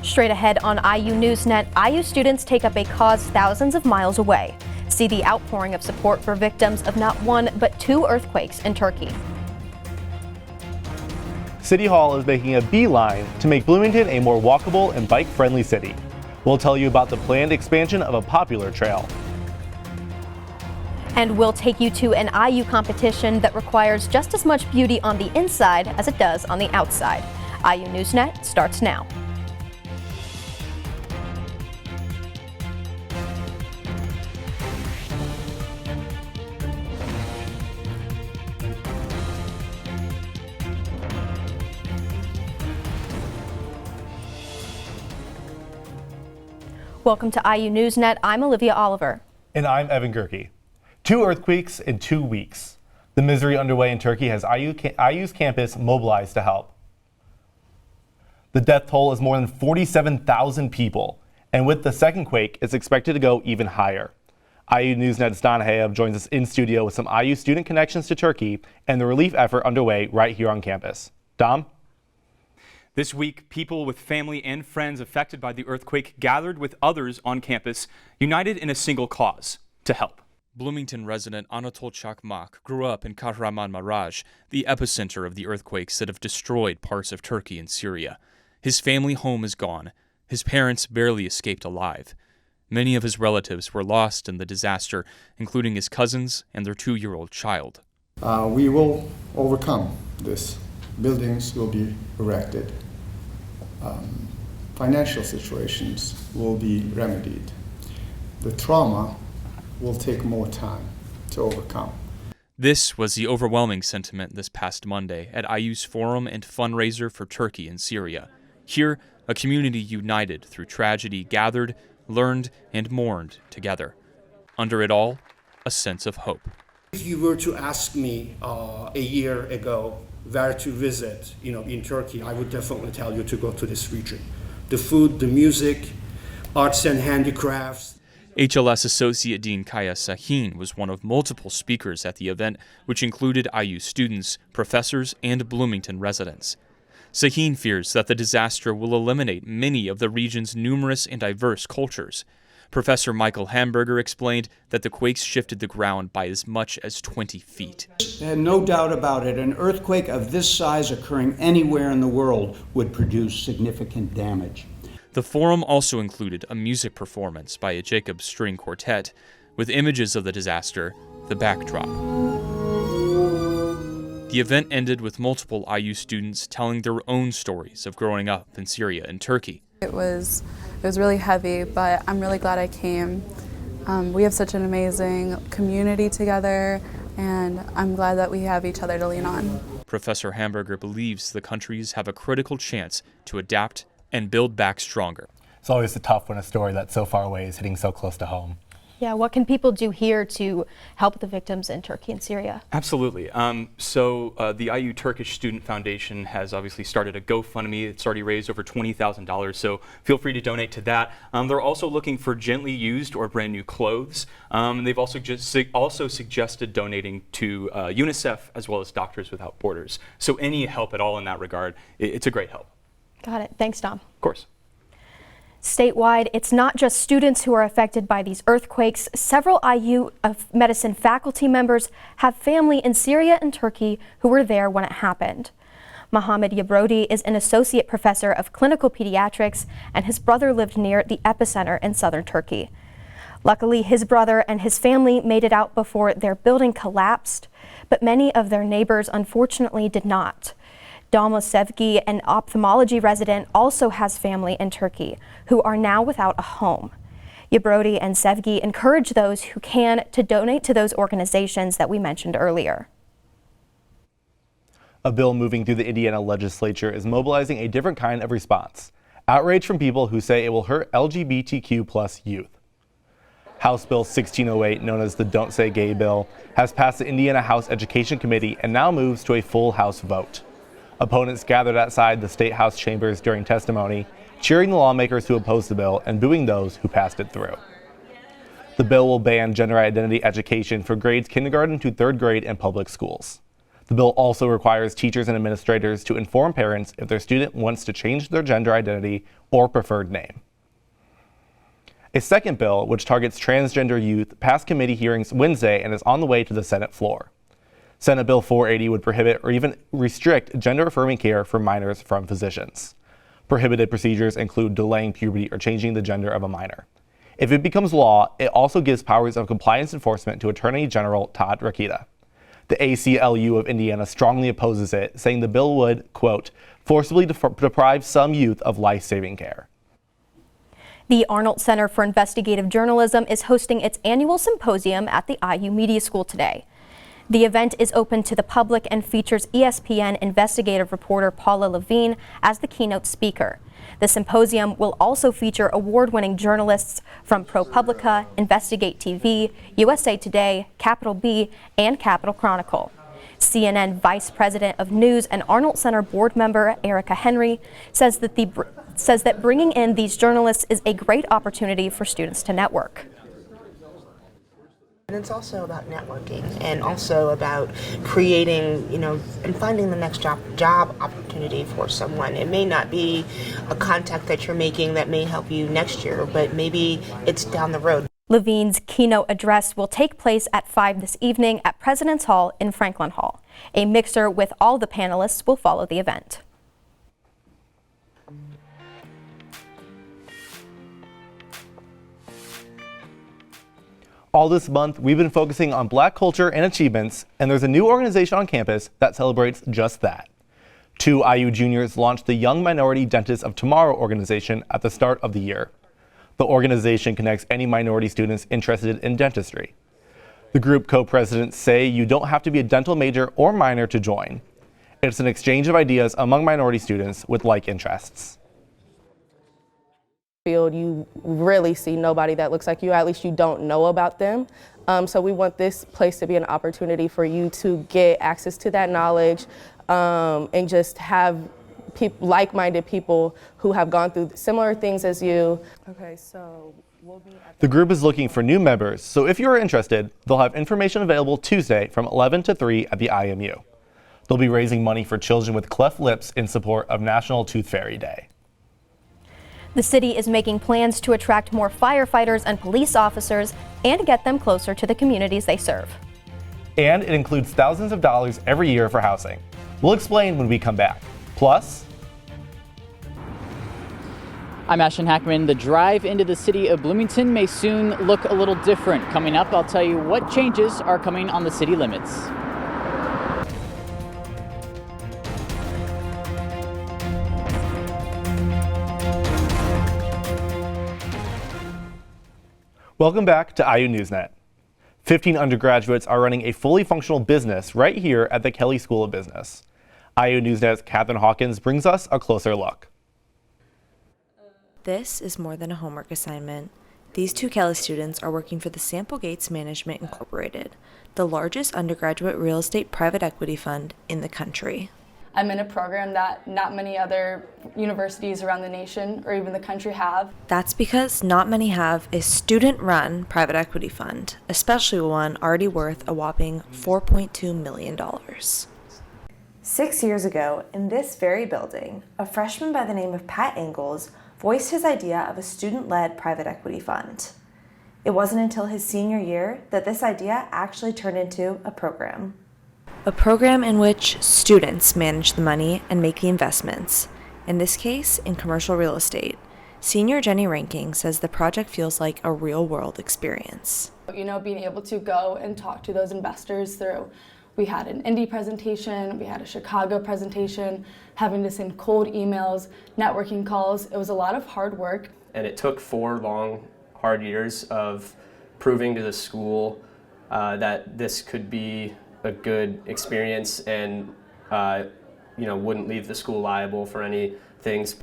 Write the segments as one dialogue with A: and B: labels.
A: Straight ahead on IU NewsNet, IU students take up a cause thousands of miles away. See the outpouring of support for victims of not one, but two earthquakes in Turkey.
B: City Hall is making a beeline to make Bloomington a more walkable and bike-friendly city. We'll tell you about the planned expansion of a popular trail.
A: And we'll take you to an IU competition that requires just as much beauty on the inside as it does on the outside. IU NewsNet starts now. Welcome to IU NewsNet. I'm Olivia Oliver.
B: And I'm Evan Gerike. Two earthquakes in 2 weeks. The misery underway in Turkey has IU's campus mobilized to help. The death toll is more than 47,000 people, and with the second quake, it's expected to go even higher. IU NewsNet's Don Hayab joins us in studio with some IU student connections to Turkey and the relief effort underway right here on campus. Dom?
C: This week, people with family and friends affected by the earthquake gathered with others on campus, united in a single cause: to help.
D: Bloomington resident Anatol Çakmak grew up in Kahramanmaraş, the epicenter of the earthquakes that have destroyed parts of Turkey and Syria. His family home is gone. His parents barely escaped alive. Many of his relatives were lost in the disaster, including his cousins and their 2-year-old child.
E: We will overcome this. Buildings will be erected. Financial situations will be remedied. The trauma will take more time to overcome.
D: This was the overwhelming sentiment this past Monday at IU's forum and fundraiser for Turkey and Syria. Here, a community united through tragedy gathered, learned, and mourned together. Under it all, a sense of hope.
F: If you were to ask me a year ago where to visit, in Turkey, I would definitely tell you to go to this region. The food, the music, arts and handicrafts.
D: HLS Associate Dean Kaya Sahin was one of multiple speakers at the event, which included IU students, professors, and Bloomington residents. Sahin fears that the disaster will eliminate many of the region's numerous and diverse cultures. Professor Michael Hamburger explained that the quakes shifted the ground by as much as 20 feet.
G: No doubt about it, an earthquake of this size occurring anywhere in the world would produce significant damage.
D: The forum also included a music performance by a Jacobs String Quartet, with images of the disaster, the backdrop. The event ended with multiple IU students telling their own stories of growing up in Syria and Turkey.
H: It was really heavy, but I'm really glad I came. We have such an amazing community together, and I'm glad that we have each other to lean on.
D: Professor Hamburger believes the countries have a critical chance to adapt and build back stronger.
B: It's always tough when a story that's so far away is hitting so close to home.
A: Yeah, what can people do here to help the victims in Turkey and Syria?
C: Absolutely. The IU Turkish Student Foundation has obviously started a GoFundMe. It's already raised over $20,000, so feel free to donate to that. They're also looking for gently used or brand new clothes. They've also suggested donating to UNICEF as well as Doctors Without Borders. So any help at all in that regard, it's a great help.
A: Got it. Thanks, Dom.
C: Of course.
A: Statewide, it's not just students who are affected by these earthquakes. Several IU medicine faculty members have family in Syria and Turkey who were there when it happened. Mohammed Yabrodi is an associate professor of clinical pediatrics, and his brother lived near the epicenter in southern Turkey. Luckily, his brother and his family made it out before their building collapsed, but many of their neighbors unfortunately did not. Dalma Sevgi, an ophthalmology resident, also has family in Turkey who are now without a home. Yabrodi and Sevgi encourage those who can to donate to those organizations that we mentioned earlier.
B: A bill moving through the Indiana legislature is mobilizing a different kind of response: outrage from people who say it will hurt LGBTQ+ youth. House Bill 1608, known as the Don't Say Gay bill, has passed the Indiana House Education Committee and now moves to a full House vote. Opponents gathered outside the State House chambers during testimony, cheering the lawmakers who opposed the bill and booing those who passed it through. The bill will ban gender identity education for grades kindergarten to 3rd grade in public schools. The bill also requires teachers and administrators to inform parents if their student wants to change their gender identity or preferred name. A second bill, which targets transgender youth, passed committee hearings Wednesday and is on the way to the Senate floor. Senate Bill 480 would prohibit or even restrict gender-affirming care for minors from physicians. Prohibited procedures include delaying puberty or changing the gender of a minor. If it becomes law, it also gives powers of compliance enforcement to Attorney General Todd Rokita. The ACLU of Indiana strongly opposes it, saying the bill would, quote, forcibly deprive some youth of life-saving care.
A: The Arnold Center for Investigative Journalism is hosting its annual symposium at the IU Media School today. The event is open to the public and features ESPN investigative reporter Paula Levine as the keynote speaker. The symposium will also feature award-winning journalists from ProPublica, Investigate TV, USA Today, Capital B, and Capital Chronicle. CNN Vice President of News and Arnold Center board member Erica Henry says that bringing in these journalists is a great opportunity for students to network.
I: And it's also about networking and also about creating, and finding the next job opportunity for someone. It may not be a contact that you're making that may help you next year, but maybe it's down the road.
A: Levine's keynote address will take place at 5 this evening at President's Hall in Franklin Hall. A mixer with all the panelists will follow the event.
B: All this month, we've been focusing on Black culture and achievements, and there's a new organization on campus that celebrates just that. 2 IU juniors launched the Young Minority Dentists of Tomorrow organization at the start of the year. The organization connects any minority students interested in dentistry. The group co-presidents say you don't have to be a dental major or minor to join. It's an exchange of ideas among minority students with like interests.
J: You really see nobody that looks like you, at least you don't know about them. So we want this place to be an opportunity for you to get access to that knowledge and just have like-minded people who have gone through similar things as you. Okay, so we'll be at
B: the group is looking for new members, so if you're interested, they'll have information available Tuesday from 11 to 3 at the IMU. They'll be raising money for children with cleft lips in support of National Tooth Fairy Day.
A: The city is making plans to attract more firefighters and police officers and get them closer to the communities they serve.
B: And it includes thousands of dollars every year for housing. We'll explain when we come back. Plus,
K: I'm Ashton Hackman. The drive into the city of Bloomington may soon look a little different. Coming up, I'll tell you what changes are coming on the city limits.
B: welcome back to IU NewsNet. 15 undergraduates are running a fully functional business right here at the Kelley School of Business. IU NewsNet's Catherine Hawkins brings us a closer look.
L: This is more than a homework assignment. These 2 Kelley students are working for the Sample Gates Management Incorporated, the largest undergraduate real estate private equity fund in the country.
H: I'm in a program that not many other universities around the nation or even the country have.
L: That's because not many have a student-run private equity fund, especially one already worth a whopping $4.2 million. 6 years ago, in this very building, a freshman by the name of Pat Ingalls voiced his idea of a student-led private equity fund. It wasn't until his senior year that this idea actually turned into a program. A program in which students manage the money and make the investments, in this case, in commercial real estate. Senior Jenny Ranking says the project feels like a real-world experience.
H: Being able to go and talk to those investors through, we had an Indy presentation, we had a Chicago presentation, having to send cold emails, networking calls. It was a lot of hard work.
M: And it took 4 long, hard years of proving to the school that this could be a good experience and wouldn't leave the school liable for any things.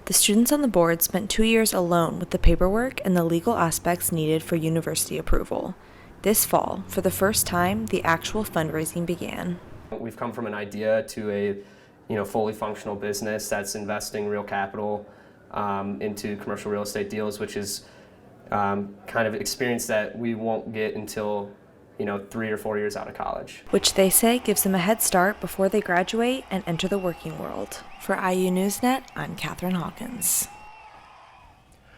L: The students on the board spent 2 years alone with the paperwork and the legal aspects needed for university approval. This fall, for the first time, the actual fundraising began.
M: We've come from an idea to a fully functional business that's investing real capital into commercial real estate deals, which is kind of experience that we won't get until 3 or 4 years out of college.
L: Which they say gives them a head start before they graduate and enter the working world. For IU NewsNet, I'm Katherine Hawkins.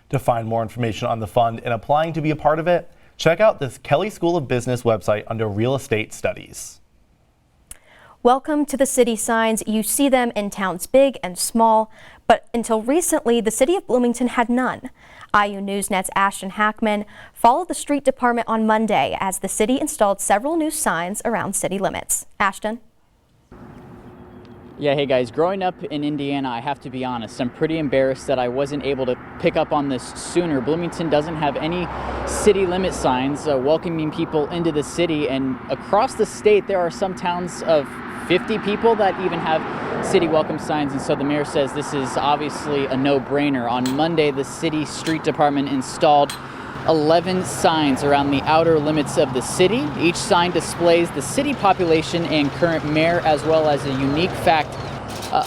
B: To find more information on the fund and applying to be a part of it, check out the Kelley School of Business website under Real Estate Studies.
A: Welcome to the city signs. You see them in towns big and small, but until recently, the city of Bloomington had none. IU NewsNet's Ashton Hackman followed the street department on Monday as the city installed several new signs around city limits. Ashton?
K: Yeah, hey guys, growing up in Indiana, I have to be honest, I'm pretty embarrassed that I wasn't able to pick up on this sooner. Bloomington doesn't have any city limit signs welcoming people into the city, and across the state there are some towns of 50 people that even have city welcome signs, and so the mayor says this is obviously a no-brainer. On Monday, the city street department installed 11 signs around the outer limits of the city. Each sign displays the city population and current mayor, as well as a unique fact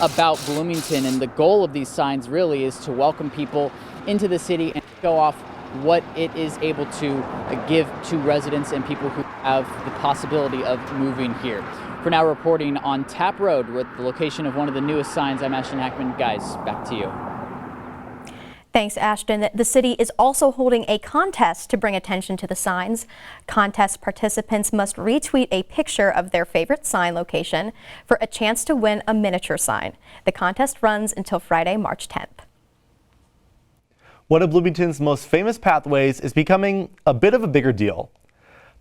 K: about Bloomington. And the goal of these signs really is to welcome people into the city and show off what it is able to give to residents and people who have the possibility of moving here. For now, reporting on Tap Road with the location of one of the newest signs, I'm Ashton Hackman. Guys, back to you.
A: Thanks, Ashton. The city is also holding a contest to bring attention to the signs. Contest participants must retweet a picture of their favorite sign location for a chance to win a miniature sign. The contest runs until Friday, March 10th.
B: One of Bloomington's most famous pathways is becoming a bit of a bigger deal.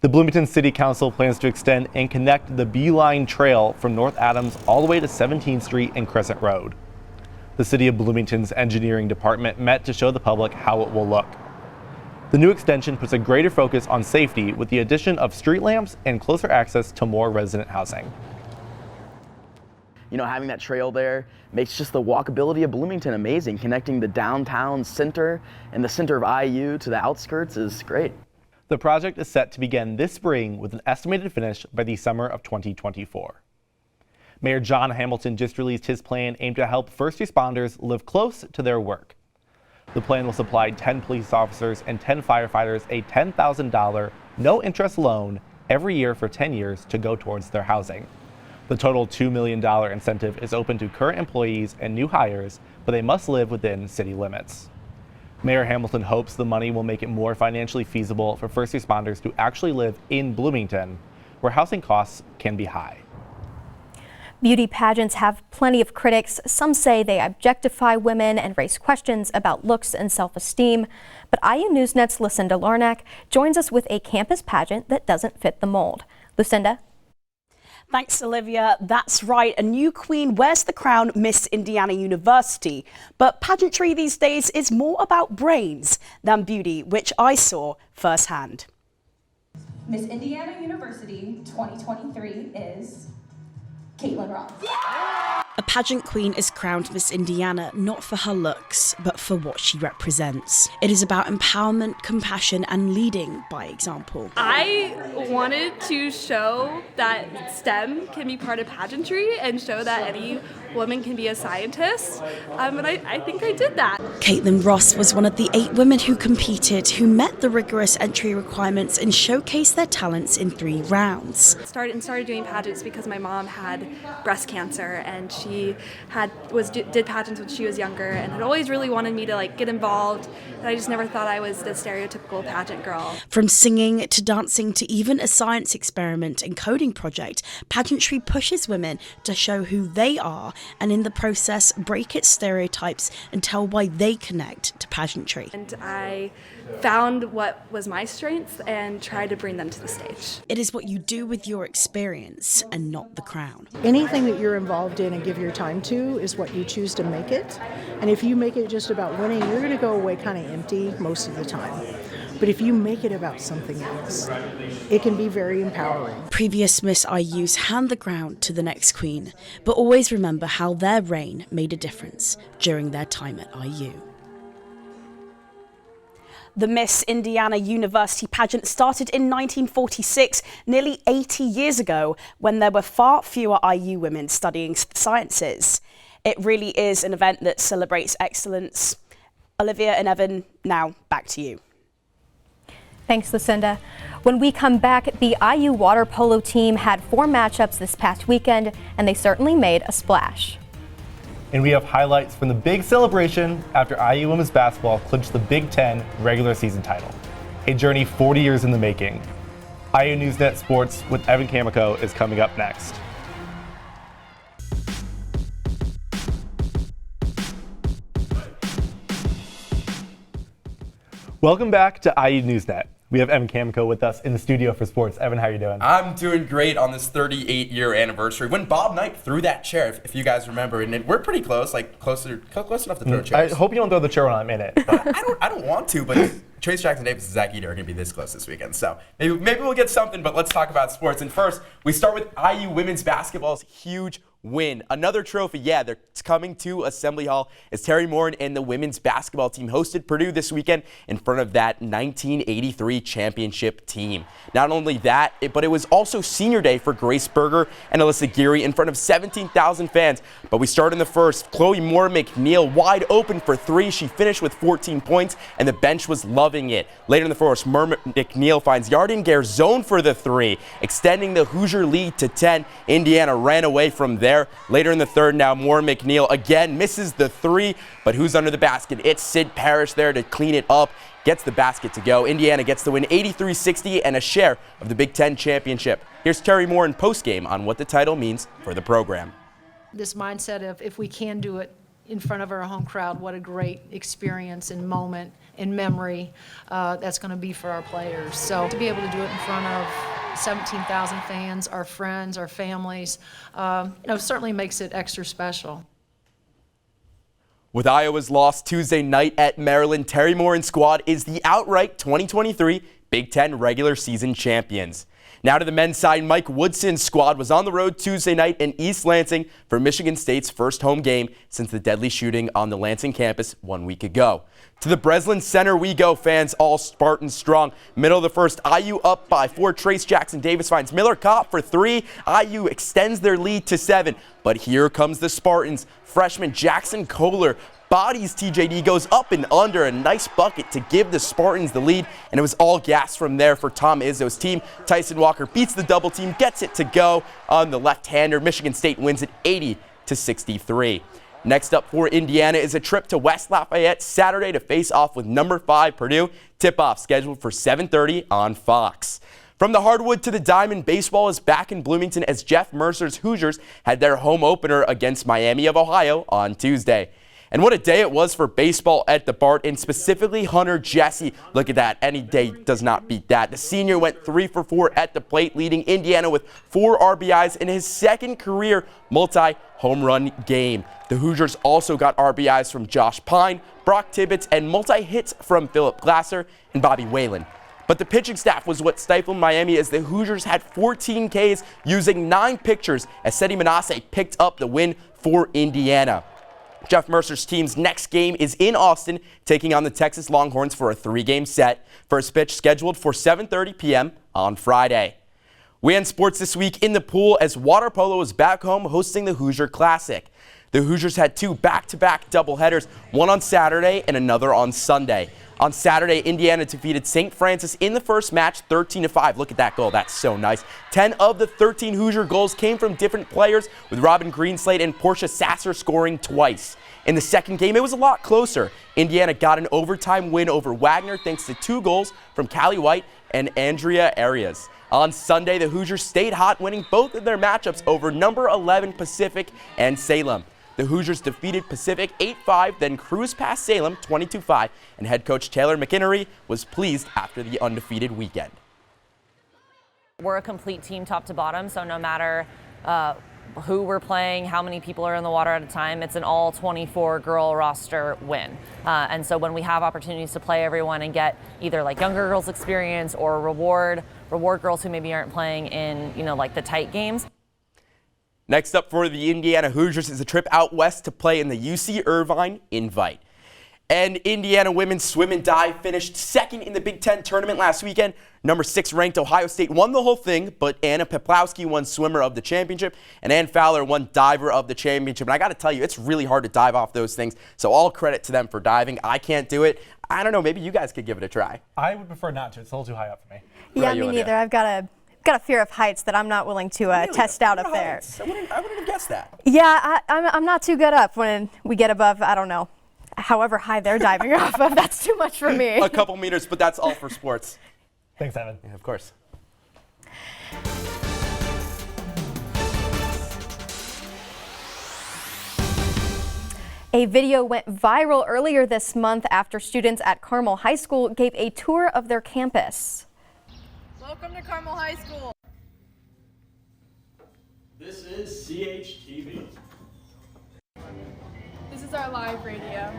B: The Bloomington City Council plans to extend and connect the Beeline Trail from North Adams all the way to 17th Street and Crescent Road. The City of Bloomington's engineering department met to show the public how it will look. The new extension puts a greater focus on safety with the addition of street lamps and closer access to more resident housing.
N: Having that trail there makes just the walkability of Bloomington amazing. Connecting the downtown center and the center of IU to the outskirts is great.
B: The project is set to begin this spring with an estimated finish by the summer of 2024. Mayor John Hamilton just released his plan aimed to help first responders live close to their work. The plan will supply 10 police officers and 10 firefighters a $10,000 no-interest loan every year for 10 years to go towards their housing. The total $2 million incentive is open to current employees and new hires, but they must live within city limits. Mayor Hamilton hopes the money will make it more financially feasible for first responders to actually live in Bloomington, where housing costs can be high.
A: Beauty pageants have plenty of critics. Some say they objectify women and raise questions about looks and self-esteem. But IU NewsNet's Lucinda Larnack joins us with a campus pageant that doesn't fit the mold. Lucinda?
O: Thanks, Olivia. That's right. A new queen wears the crown, Miss Indiana University. But pageantry these days is more about brains than beauty, which I saw firsthand.
P: Miss Indiana University 2023 is Caitlin Ross.
O: A pageant queen is crowned Miss Indiana not for her looks, but for what she represents. It is about empowerment, compassion, and leading by example.
Q: I wanted to show that STEM can be part of pageantry and show that any woman can be a scientist, and I think I did that.
O: Caitlin Ross was one of the 8 women who competed, who met the rigorous entry requirements and showcased their talents in 3 rounds.
Q: Started doing pageants because my mom had breast cancer, and she did pageants when she was younger, and had always really wanted me to get involved. And I just never thought I was the stereotypical pageant girl.
O: From singing to dancing to even a science experiment and coding project, pageantry pushes women to show who they are, and in the process break its stereotypes and tell why they connect to pageantry.
Q: And I found what was my strengths and tried to bring them to the stage.
O: It is what you do with your experience and not the crown.
R: Anything that you're involved in and give your time to is what you choose to make it. And if you make it just about winning, you're going to go away kind of empty most of the time. But if you make it about something else, it can be very empowering.
O: Previous Miss IUs hand the crown to the next queen, but always remember how their reign made a difference during their time at IU. The Miss Indiana University pageant started in 1946, nearly 80 years ago, when there were far fewer IU women studying sciences. It really is an event that celebrates excellence. Olivia and Evan, now back to you.
A: Thanks, Lucinda. When we come back, the IU water polo team had 4 matchups this past weekend, and they certainly made a splash.
B: And we have highlights from the big celebration after IU women's basketball clinched the Big Ten regular season title. A journey 40 years in the making. IU NewsNet Sports with Evan Kamikow is coming up next. Welcome back to IU NewsNet. We have Evan Kamikow with us in the studio for sports. Evan, how are you doing?
S: I'm doing great on this 38-year anniversary when Bob Knight threw that chair, if you guys remember. And we're pretty close, like close enough to throw chairs.
B: I hope you don't throw the chair when I'm in it.
S: I don't want to, but Trace Jackson Davis and Zach Eater are going to be this close this weekend. So maybe we'll get something, but let's talk about sports. And first, we start with IU women's basketball's huge win. Another trophy, yeah, they're coming to Assembly Hall as Terry Mourn and the women's basketball team hosted Purdue this weekend in front of that 1983 championship team. Not only that, but it was also senior day for Grace Berger and Alyssa Geary in front of 17,000 fans. But we start in the first. Chloe Moore McNeil wide open for 3. She finished with 14 points, and the bench was loving it. Later in the first, Moore McNeil finds Yarden Garzone for the 3, extending the Hoosier lead to 10. Indiana ran away from there. Later in the third now, Moore McNeil again misses the 3, but who's under the basket? It's Sid Parrish there to clean it up, gets the basket to go. Indiana gets the win 83-60 and a share of the Big Ten championship. Here's Terry Moore in postgame on what the title means for the program.
T: This mindset of if we can do it in front of our home crowd, what a great experience and moment and memory that's going to be for our players. So to be able to do it in front of 17,000 fans, our friends, our families, certainly makes it extra special.
S: With Iowa's loss Tuesday night at Maryland, Terry Moore and squad is the outright 2023 Big Ten regular season champions. Now to the men's side, Mike Woodson's squad was on the road Tuesday night in East Lansing for Michigan State's first home game since the deadly shooting on the Lansing campus 1 week ago. To the Breslin Center we go, fans, all Spartans strong. Middle of the first, IU up by 4. Trace Jackson Davis finds Miller Kopp for 3. IU extends their lead to 7. But here comes the Spartans. Freshman Jackson Kohler bodies TJD, goes up and under, a nice bucket to give the Spartans the lead, and it was all gas from there for Tom Izzo's team. Tyson Walker beats the double team, gets it to go on the left-hander. Michigan State wins it 80-63. Next up for Indiana is a trip to West Lafayette Saturday to face off with number 5 Purdue. Tip-off scheduled for 7:30 on Fox. From the hardwood to the diamond, baseball is back in Bloomington as Jeff Mercer's Hoosiers had their home opener against Miami of Ohio on Tuesday. And what a day it was for baseball at the Bart, and specifically Hunter Jesse. Look at that. Any day does not beat that. The senior went 3 for 4 at the plate, leading Indiana with 4 RBIs in his second career multi-home run game. The Hoosiers also got RBIs from Josh Pine, Brock Tibbetts, and multi-hits from Philip Glasser and Bobby Whalen. But the pitching staff was what stifled Miami as the Hoosiers had 14 Ks using 9 pitchers as Seti Manasseh picked up the win for Indiana. Jeff Mercer's team's next game is in Austin, taking on the Texas Longhorns for a 3-game set. First pitch scheduled for 7:30 p.m. on Friday. We end sports this week in the pool as water polo is back home hosting the Hoosier Classic. The Hoosiers had 2 back-to-back doubleheaders, one on Saturday and another on Sunday. On Saturday, Indiana defeated St. Francis in the first match 13-5. Look at that goal. That's so nice. 10 of the 13 Hoosier goals came from different players, with Robin Greenslade and Portia Sasser scoring twice. In the second game, it was a lot closer. Indiana got an overtime win over Wagner thanks to 2 goals from Callie White and Andrea Arias. On Sunday, the Hoosiers stayed hot, winning both of their matchups over number 11 Pacific and Salem. The Hoosiers defeated Pacific 8-5, then cruised past Salem 22-5, and head coach Taylor McInnery was pleased after the undefeated weekend.
U: We're a complete team top to bottom, so no matter who we're playing, how many people are in the water at a time, it's an all 24 girl roster win. And so when we have opportunities to play everyone and get either like younger girls experience or reward girls who maybe aren't playing in, like the tight games.
S: Next up for the Indiana Hoosiers is a trip out west to play in the UC Irvine Invite. And Indiana women's swim and dive finished second in the Big Ten tournament last weekend. Number 6 ranked Ohio State won the whole thing, but Anna Peplowski won swimmer of the championship, and Ann Fowler won diver of the championship. And I got to tell you, it's really hard to dive off those things, so all credit to them for diving. I can't do it. I don't know, maybe you guys could give it a try.
B: I would prefer not to. It's a little too high up for me.
A: Yeah, me neither. I've got a fear of heights that I'm not willing to test out up there.
S: I wouldn't have guessed that.
A: Yeah, I'm not too good up when we get above, I don't know, however high they're diving off of. That's too much for me.
S: A couple meters, but that's all for sports.
B: Thanks, Evan.
S: Yeah, of course.
A: A video went viral earlier this month after students at Carmel High School gave a tour of their campus.
E: Welcome to Carmel High School.
V: This is CHTV.
E: This is our live radio.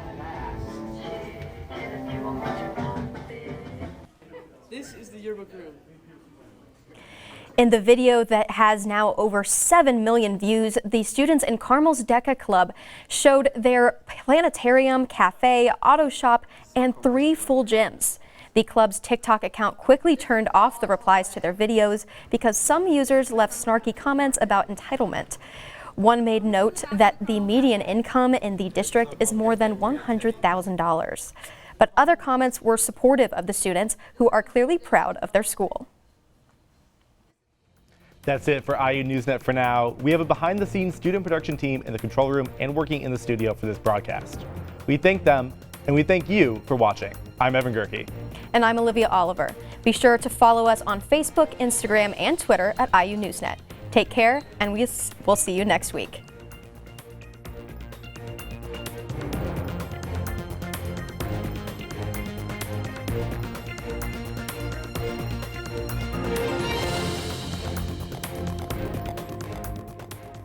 V: This is the yearbook room.
A: In the video that has now over 7 million views, the students in Carmel's DECA Club showed their planetarium, cafe, auto shop, and 3 full gyms. The club's TikTok account quickly turned off the replies to their videos because some users left snarky comments about entitlement. One made note that the median income in the district is more than $100,000. But other comments were supportive of the students, who are clearly proud of their school.
B: That's it for IU NewsNet for now. We have a behind-the-scenes student production team in the control room and working in the studio for this broadcast. We thank them, and we thank you for watching. I'm Evan Gerike.
A: And I'm Olivia Oliver. Be sure to follow us on Facebook, Instagram, and Twitter at IU NewsNet. Take care, and we'll see you next week.